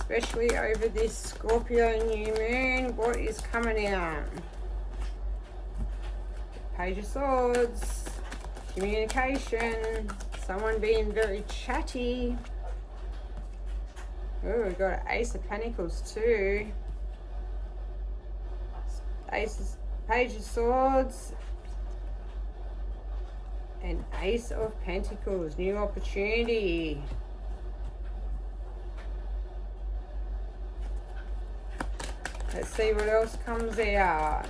especially over this Scorpio new moon. What is coming out? Page of Swords, communication, someone being very chatty. Oh, we've got Ace of Pentacles too. Page of Swords, and Ace of Pentacles, new opportunity. Let's see what else comes out.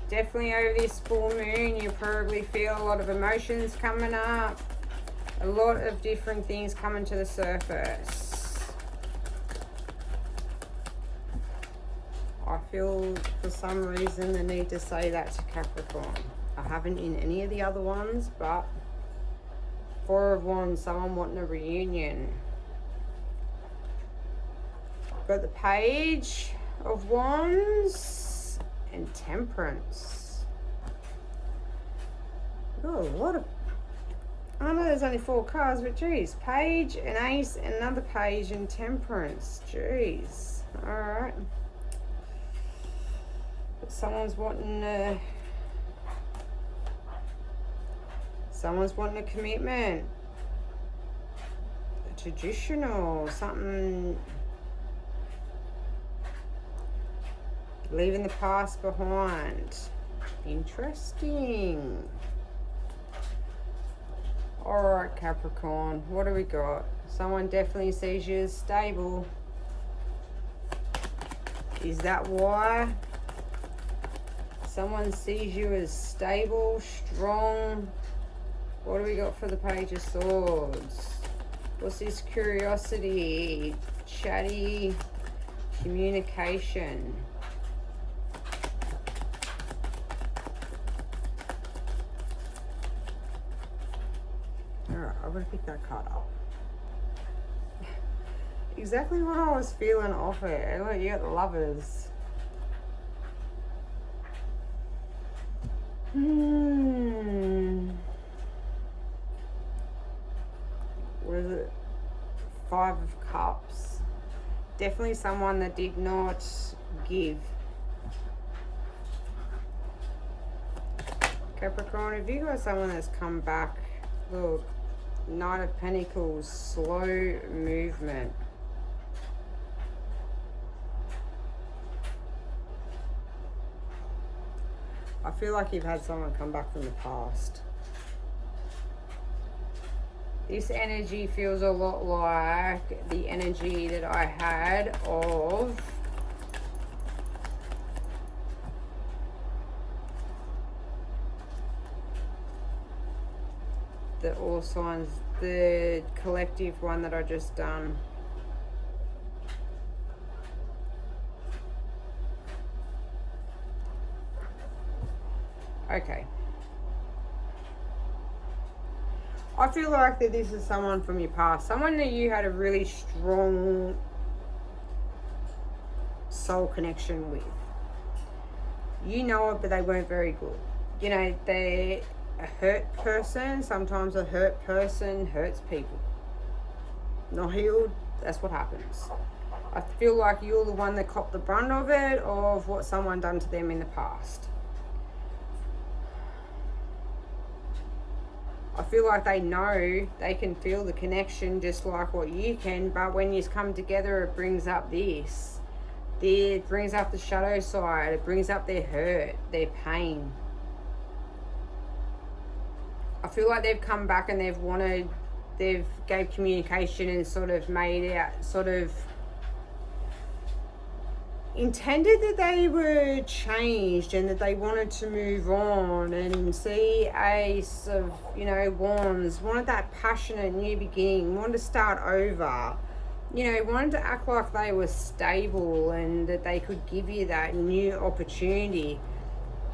Definitely over this full moon, you probably feel a lot of emotions coming up. A lot of different things coming to the surface. I feel for some reason the need to say that to Capricorn. I haven't in any of the other ones, but Four of Wands, someone wanting a reunion. Got the Page of Wands and Temperance. Oh, what a... I know there's only 4 cards, but geez. Page, an Ace, another Page, and Temperance. Jeez. Alright. But someone's wanting a... Someone's wanting a commitment. A traditional, something... Leaving the past behind. Interesting. Alright, Capricorn. What do we got? Someone definitely sees you as stable. Is that why? Someone sees you as stable, strong. What do we got for the Page of Swords? What's this curiosity? Chatty communication. Alright, I'm going to pick that card up. Exactly what I was feeling off it. Look, you got the Lovers. What is it? 5 of Cups. Definitely someone that did not give. Capricorn, have you got someone that's come back? Look. Knight of Pentacles, slow movement. I feel like you've had someone come back from the past. This energy feels a lot like the energy that I had of the All Signs, the collective one that I just done. Okay. I feel like that this is someone from your past, someone that you had a really strong soul connection with. You know it, but they weren't very good. You know, they're a hurt person. Sometimes a hurt person hurts people. Not healed, that's what happens. I feel like you're the one that copped the brunt of it, of what someone done to them in the past. I feel like they know, they can feel the connection just like what you can, but when you come together, it brings up this. It brings up the shadow side, it brings up their hurt, their pain. I feel like they've come back and they've gave communication and sort of made it, sort of intended that they were changed and that they wanted to move on and see Ace of, you know, Wands, wanted that passionate new beginning, wanted to start over, you know, wanted to act like they were stable and that they could give you that new opportunity.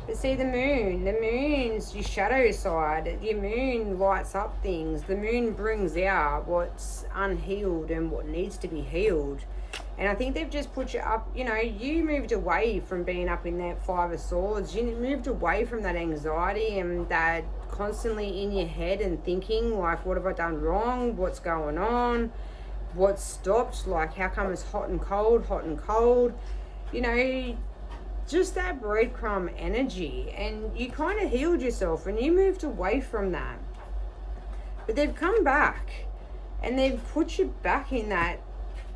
But see, the moon's your shadow side. Your moon lights up things. The moon brings out what's unhealed and what needs to be healed. And I think they've just put you up, you know, you moved away from being up in that 5 of Swords. You moved away from that anxiety and that constantly in your head and thinking, like, what have I done wrong? What's going on? what stopped, like how come it's hot and cold, you know, just that breadcrumb energy. And you kind of healed yourself and you moved away from that. But they've come back and they've put you back in that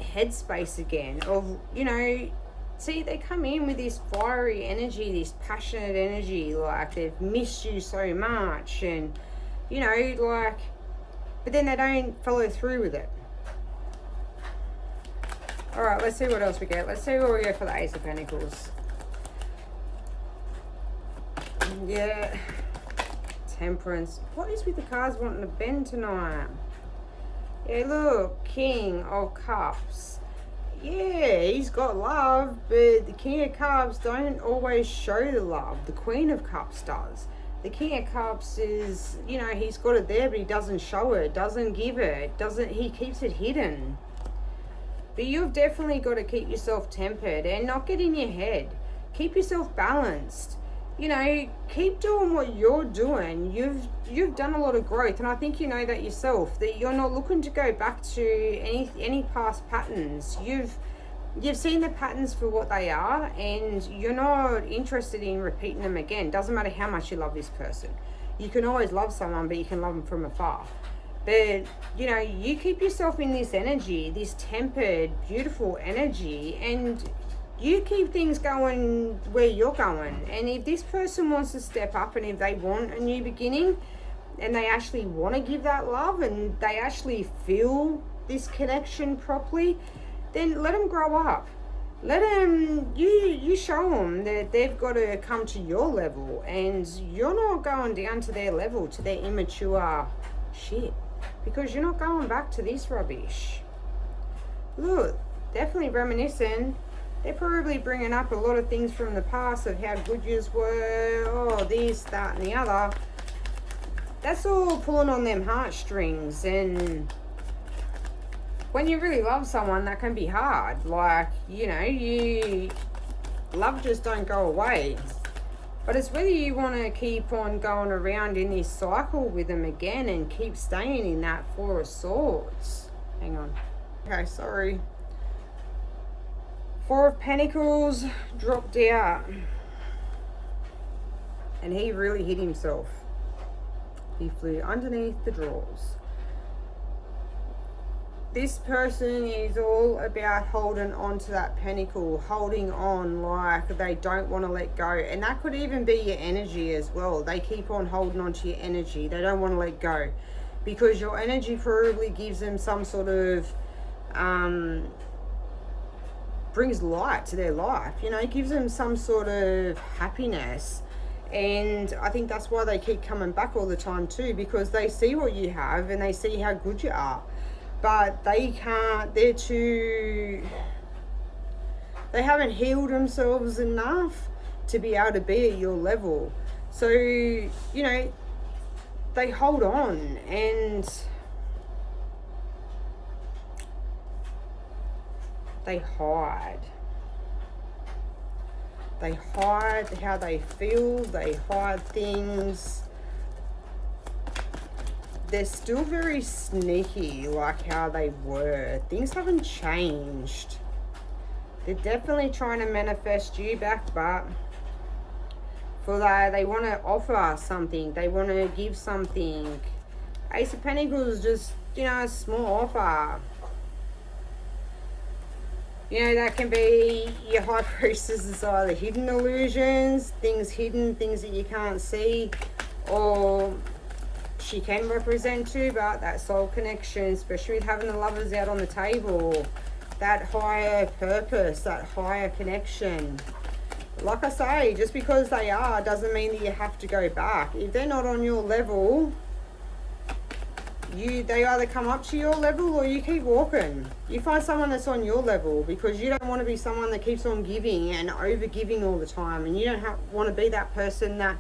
headspace again of, you know, see, they come in with this fiery energy, this passionate energy, like they've missed you so much, and, you know, like, but then they don't follow through with it. All right, let's see what else we get. Let's see where we go for the Ace of Pentacles. Yeah, Temperance. What is with the cards wanting to bend tonight? Yeah, look, King of Cups. Yeah, he's got love, but the King of Cups don't always show the love. The Queen of Cups does. The King of Cups is, you know, he's got it there, but he doesn't show it, doesn't give it, he keeps it hidden. But you've definitely got to keep yourself tempered and not get in your head. Keep yourself balanced. You know, keep doing what you're doing. You've done a lot of growth, and I think you know that yourself, that you're not looking to go back to any past patterns. You've seen the patterns for what they are, and you're not interested in repeating them again. Doesn't matter how much you love this person. You can always love someone, but you can love them from afar. But, you know, you keep yourself in this energy, this tempered, beautiful energy, and you keep things going where you're going. And if this person wants to step up, and if they want a new beginning, and they actually want to give that love, and they actually feel this connection properly, then let them grow up. Let them, you show them that they've got to come to your level, and you're not going down to their level, to their immature shit, because you're not going back to this rubbish. Look, definitely reminiscing. They're probably bringing up a lot of things from the past of how good yous were, oh, this, that, and the other. That's all pulling on them heartstrings, and when you really love someone, that can be hard. Like, you know, love just don't go away. But it's whether you want to keep on going around in this cycle with them again and keep staying in that Four of Swords. Hang on. Okay, sorry. Four of Pentacles dropped out. And he really hit himself. He flew underneath the drawers. This person is all about holding on to that pentacle, holding on like they don't want to let go. And that could even be your energy as well. They keep on holding on to your energy. They don't want to let go. Because your energy probably gives them some sort of, brings light to their life. You know, it gives them some sort of happiness. And I think that's why they keep coming back all the time too. Because they see what you have and they see how good you are. But they can't, they haven't healed themselves enough to be able to be at your level. So, you know, they hold on and they hide. They hide how they feel, they hide things. They're still very sneaky, like how they were. Things haven't changed. They're definitely trying to manifest you back, but for that, they want to offer something. They want to give something. Ace of Pentacles is just, you know, a small offer. You know, that can be your High Priestess is either hidden illusions, things hidden, things that you can't see, or she can represent you, but that soul connection, especially with having the lovers out on the table, that higher purpose, that higher connection. Like I say, just because they are doesn't mean that you have to go back. If they're not on your level, they either come up to your level or you keep walking. You find someone that's on your level, because you don't want to be someone that keeps on giving and over giving all the time, and you don't want to be that person that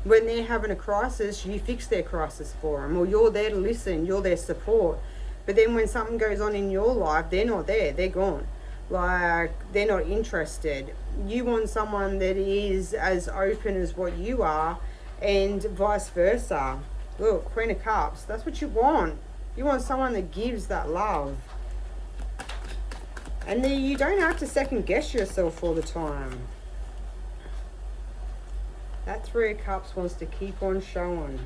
when they're having a crisis, you fix their crisis for them, or you're there to listen, you're their support. But then when something goes on in your life, they're not there, they're gone. Like, they're not interested. You want someone that is as open as what you are, and vice versa. Look, Queen of Cups, that's what you want. You want someone that gives that love. And you don't have to second guess yourself all the time. That Three of Cups wants to keep on showing.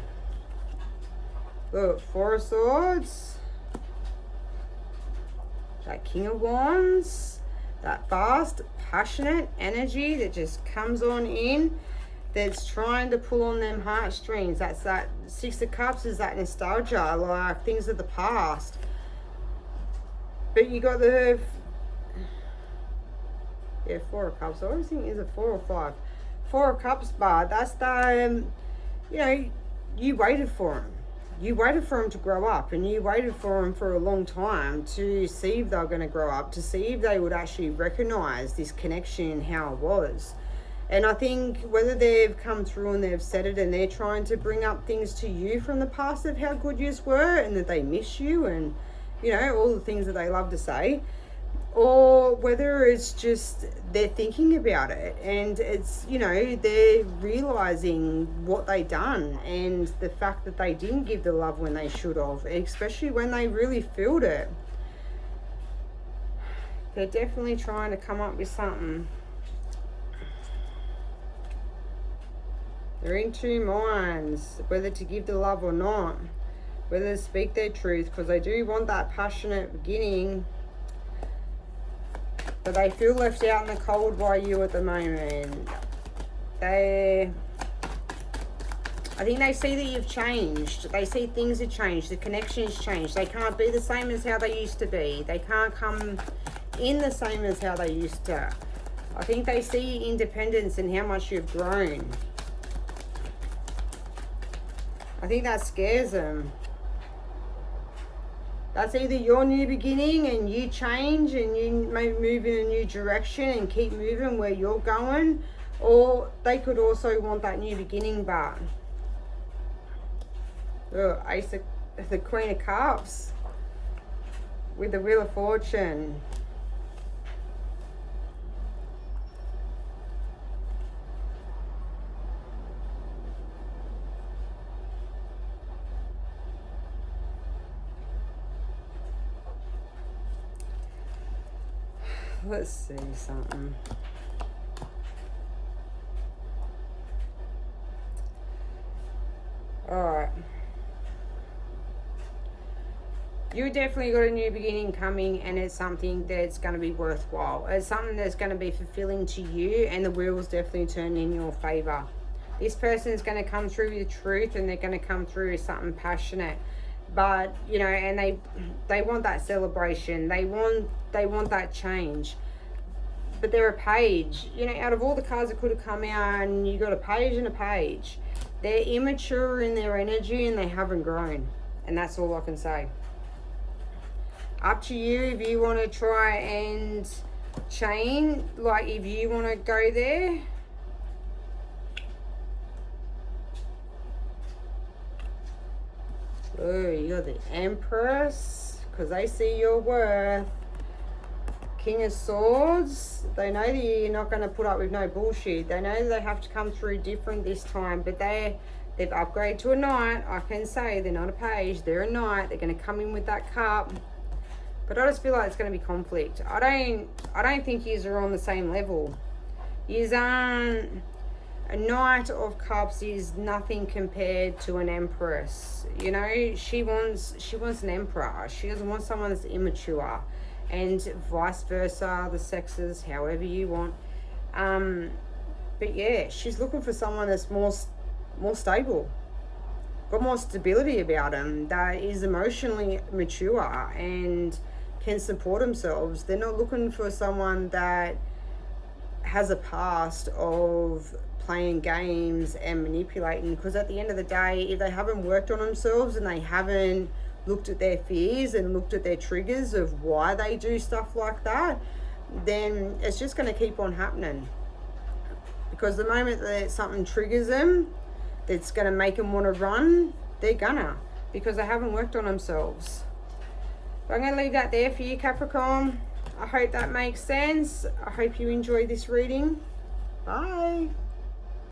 Look, Four of Swords. That King of Wands. That fast, passionate energy that just comes on in. That's trying to pull on them heartstrings. That's that Six of Cups is that nostalgia, like things of the past. But you got the... Yeah, Four of Cups. I always think is a 4 or 5. Four of Cups, but that's the, you know, you waited for him. You waited for him to grow up, and you waited for him for a long time to see if they were going to grow up, to see if they would actually recognize this connection and how it was. And I think whether they've come through and they've said it and they're trying to bring up things to you from the past of how good you were and that they miss you and, you know, all the things that they love to say, or whether it's just they're thinking about it and it's, you know, they're realizing what they done and the fact that they didn't give the love when they should have, especially when they really felt it. They're definitely trying to come up with something. They're in two minds whether to give the love or not, whether to speak their truth, because they do want that passionate beginning. But they feel left out in the cold by you at the moment. I think they see that you've changed. They see things have changed. The connection's changed. They can't be the same as how they used to be. They can't come in the same as how they used to. I think they see your independence and how much you've grown. I think that scares them. That's either your new beginning and you change and you may move in a new direction and keep moving where you're going, or they could also want that new beginning, but the Queen of Cups with the Wheel of Fortune. Let's see something. Alright. You definitely got a new beginning coming, and it's something that's going to be worthwhile. It's something that's going to be fulfilling to you, and the wheel's definitely turned in your favor. This person is going to come through with truth, and they're going to come through with something passionate. But, you know, and they want that celebration. They want that change. But they're a page. You know, out of all the cards that could have come out, and you got a page and a page. They're immature in their energy and they haven't grown. And that's all I can say. Up to you if you want to try and change. Like, if you want to go there. Oh, you got the Empress, because they see your worth. King of Swords, they know that you're not going to put up with no bullshit. They know that they have to come through different this time, but they've upgraded to a knight. I can say they're not a page, they're a knight. They're going to come in with that cup. But I just feel like it's going to be conflict. I don't think yous are on the same level. Yous aren't. A Knight of Cups is nothing compared to an Empress. You know, she wants an Emperor. She doesn't want someone that's immature, and vice versa, the sexes, however you want. But yeah, she's looking for someone that's more stable, got more stability about them, that is emotionally mature and can support themselves. They're not looking for someone that has a past of playing games and manipulating, because at the end of the day, if they haven't worked on themselves and they haven't looked at their fears and looked at their triggers of why they do stuff like that, then it's just going to keep on happening. Because the moment that something triggers them that's going to make them want to run, they're gonna, because they haven't worked on themselves. But I'm going to leave that there for you, Capricorn. I hope that makes sense. I hope you enjoyed this reading. Bye.